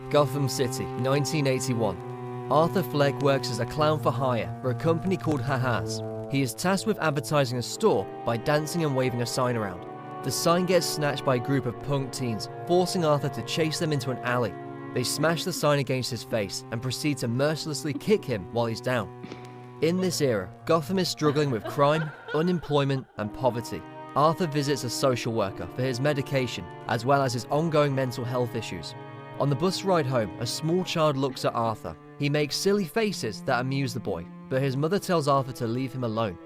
Gotham City, 1981. Arthur Fleck works as a clown for hire for a company called Ha-Ha's. He is tasked with advertising a store by dancing and waving a sign around. The sign gets snatched by a group of punk teens, forcing Arthur to chase them into an alley. They smash the sign against his face and proceed to mercilessly kick him while he's down. In this era, Gotham is struggling with crime, unemployment, and poverty. Arthur visits a social worker for his medication, as well as his ongoing mental health issues. On the bus ride home, a small child looks at Arthur. He makes silly faces that amuse the boy, but his mother tells Arthur to leave him alone.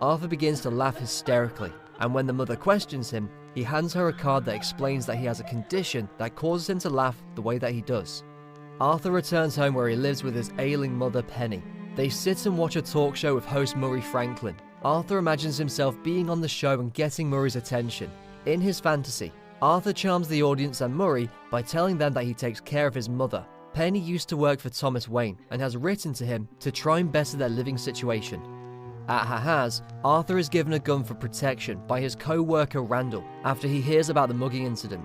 Arthur begins to laugh hysterically, and when the mother questions him, he hands her a card that explains that he has a condition that causes him to laugh the way that he does. Arthur returns home where he lives with his ailing mother, Penny. They sit and watch a talk show with host Murray Franklin. Arthur imagines himself being on the show and getting Murray's attention. In his fantasy, Arthur charms the audience and Murray by telling them that he takes care of his mother. Penny used to work for Thomas Wayne and has written to him to try and better their living situation. At Ha-Ha's, Arthur is given a gun for protection by his co-worker Randall after he hears about the mugging incident.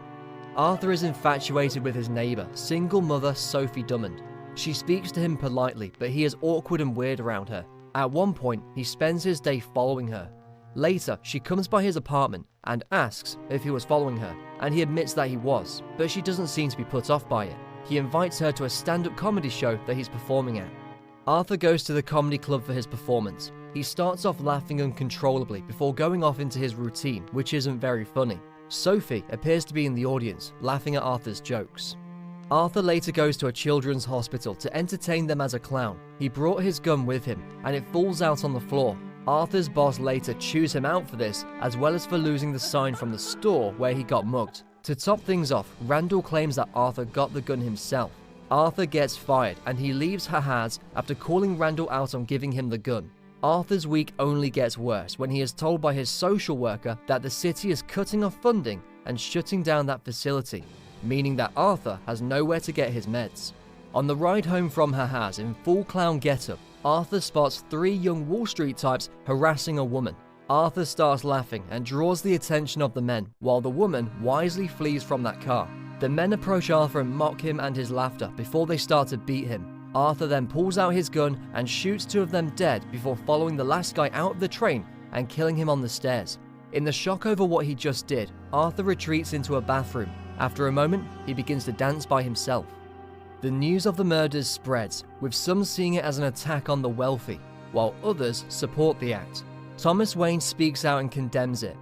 Arthur is infatuated with his neighbour, single mother Sophie Drummond. She speaks to him politely, but he is awkward and weird around her. At one point, he spends his day following her. Later, she comes by his apartment and asks if he was following her, and he admits that he was, but she doesn't seem to be put off by it. He invites her to a stand-up comedy show that he's performing at. Arthur goes to the comedy club for his performance. He starts off laughing uncontrollably before going off into his routine, which isn't very funny. Sophie appears to be in the audience, laughing at Arthur's jokes. Arthur later goes to a children's hospital to entertain them as a clown. He brought his gun with him, and it falls out on the floor. Arthur's boss later chews him out for this, as well as for losing the sign from the store where he got mugged. To top things off, Randall claims that Arthur got the gun himself. Arthur gets fired, and he leaves Ha-Ha's after calling Randall out on giving him the gun. Arthur's week only gets worse when he is told by his social worker that the city is cutting off funding and shutting down that facility, meaning that Arthur has nowhere to get his meds. On the ride home from Ha-Ha's in full clown getup, Arthur spots 3 young Wall Street types harassing a woman. Arthur starts laughing and draws the attention of the men, while the woman wisely flees from that car. The men approach Arthur and mock him and his laughter before they start to beat him. Arthur then pulls out his gun and shoots 2 of them dead before following the last guy out of the train and killing him on the stairs. In the shock over what he just did, Arthur retreats into a bathroom. After a moment, he begins to dance by himself. The news of the murders spreads, with some seeing it as an attack on the wealthy, while others support the act. Thomas Wayne speaks out and condemns it.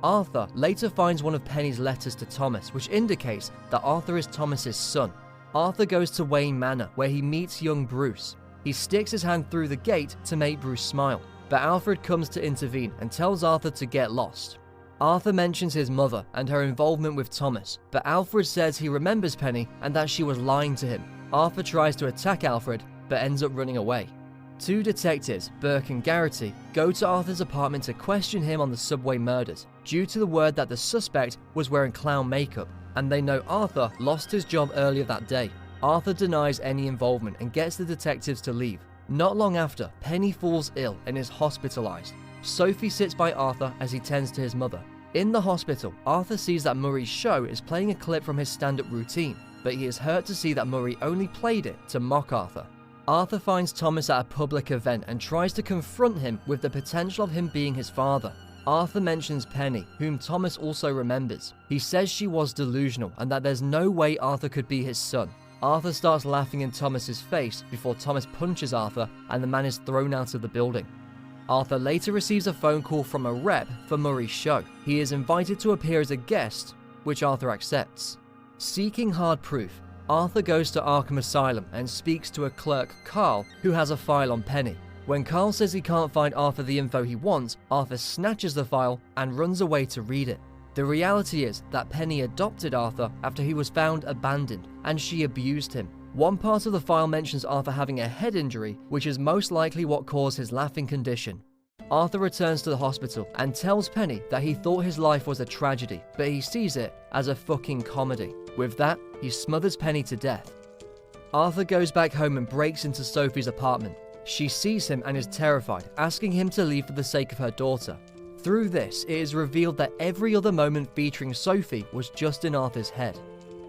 Arthur later finds one of Penny's letters to Thomas, which indicates that Arthur is Thomas's son. Arthur goes to Wayne Manor, where he meets young Bruce. He sticks his hand through the gate to make Bruce smile, but Alfred comes to intervene and tells Arthur to get lost. Arthur mentions his mother and her involvement with Thomas, but Alfred says he remembers Penny and that she was lying to him. Arthur tries to attack Alfred, but ends up running away. 2 detectives, Burke and Garrity, go to Arthur's apartment to question him on the subway murders, due to the word that the suspect was wearing clown makeup, and they know Arthur lost his job earlier that day. Arthur denies any involvement and gets the detectives to leave. Not long after, Penny falls ill and is hospitalized. Sophie sits by Arthur as he tends to his mother. In the hospital, Arthur sees that Murray's show is playing a clip from his stand-up routine, but he is hurt to see that Murray only played it to mock Arthur. Arthur finds Thomas at a public event and tries to confront him with the potential of him being his father. Arthur mentions Penny, whom Thomas also remembers. He says she was delusional and that there's no way Arthur could be his son. Arthur starts laughing in Thomas's face before Thomas punches Arthur and the man is thrown out of the building. Arthur later receives a phone call from a rep for Murray's show. He is invited to appear as a guest, which Arthur accepts. Seeking hard proof, Arthur goes to Arkham Asylum and speaks to a clerk, Carl, who has a file on Penny. When Carl says he can't find Arthur the info he wants, Arthur snatches the file and runs away to read it. The reality is that Penny adopted Arthur after he was found abandoned, and she abused him. One part of the file mentions Arthur having a head injury, which is most likely what caused his laughing condition. Arthur returns to the hospital and tells Penny that he thought his life was a tragedy, but he sees it as a fucking comedy. With that, he smothers Penny to death. Arthur goes back home and breaks into Sophie's apartment. She sees him and is terrified, asking him to leave for the sake of her daughter. Through this, it is revealed that every other moment featuring Sophie was just in Arthur's head.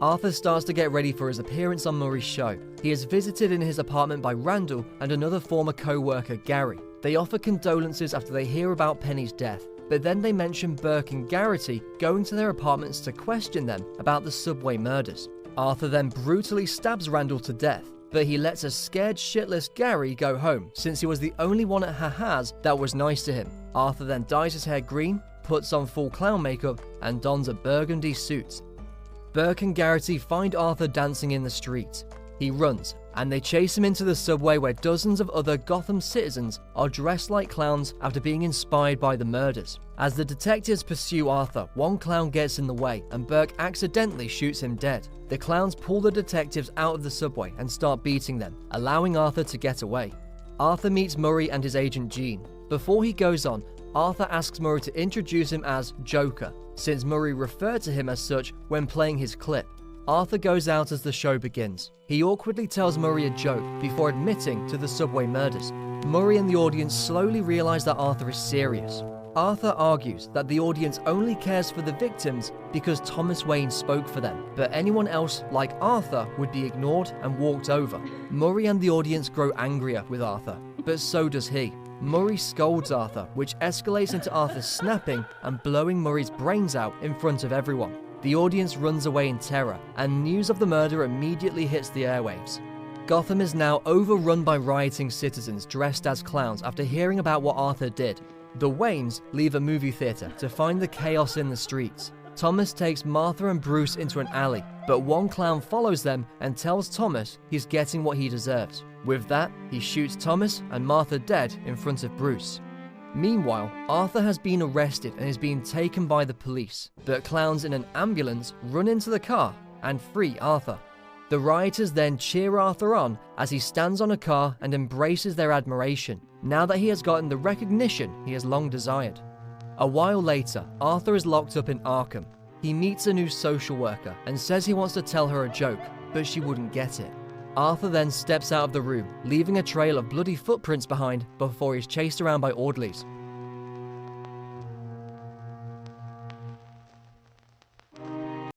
Arthur starts to get ready for his appearance on Murray's show. He is visited in his apartment by Randall and another former co-worker, Gary. They offer condolences after they hear about Penny's death, but then they mention Burke and Garrity going to their apartments to question them about the subway murders. Arthur then brutally stabs Randall to death, but he lets a scared shitless Gary go home since he was the only one at Ha-Ha's that was nice to him. Arthur then dyes his hair green, puts on full clown makeup, and dons a burgundy suit. Burke and Garrity find Arthur dancing in the street. He runs, and they chase him into the subway where dozens of other Gotham citizens are dressed like clowns after being inspired by the murders. As the detectives pursue Arthur, one clown gets in the way, and Burke accidentally shoots him dead. The clowns pull the detectives out of the subway and start beating them, allowing Arthur to get away. Arthur meets Murray and his agent Jean. Before he goes on, Arthur asks Murray to introduce him as Joker, since Murray referred to him as such when playing his clip. Arthur goes out as the show begins. He awkwardly tells Murray a joke before admitting to the subway murders. Murray and the audience slowly realize that Arthur is serious. Arthur argues that the audience only cares for the victims because Thomas Wayne spoke for them, but anyone else like Arthur would be ignored and walked over. Murray and the audience grow angrier with Arthur, but so does he. Murray scolds Arthur, which escalates into Arthur snapping and blowing Murray's brains out in front of everyone. The audience runs away in terror, and news of the murder immediately hits the airwaves. Gotham is now overrun by rioting citizens dressed as clowns after hearing about what Arthur did. The Waynes leave a movie theater to find the chaos in the streets. Thomas takes Martha and Bruce into an alley, but one clown follows them and tells Thomas he's getting what he deserves. With that, he shoots Thomas and Martha dead in front of Bruce. Meanwhile, Arthur has been arrested and is being taken by the police, but clowns in an ambulance run into the car and free Arthur. The rioters then cheer Arthur on as he stands on a car and embraces their admiration, now that he has gotten the recognition he has long desired. A while later, Arthur is locked up in Arkham. He meets a new social worker and says he wants to tell her a joke, but she wouldn't get it. Arthur then steps out of the room, leaving a trail of bloody footprints behind before he's chased around by orderlies.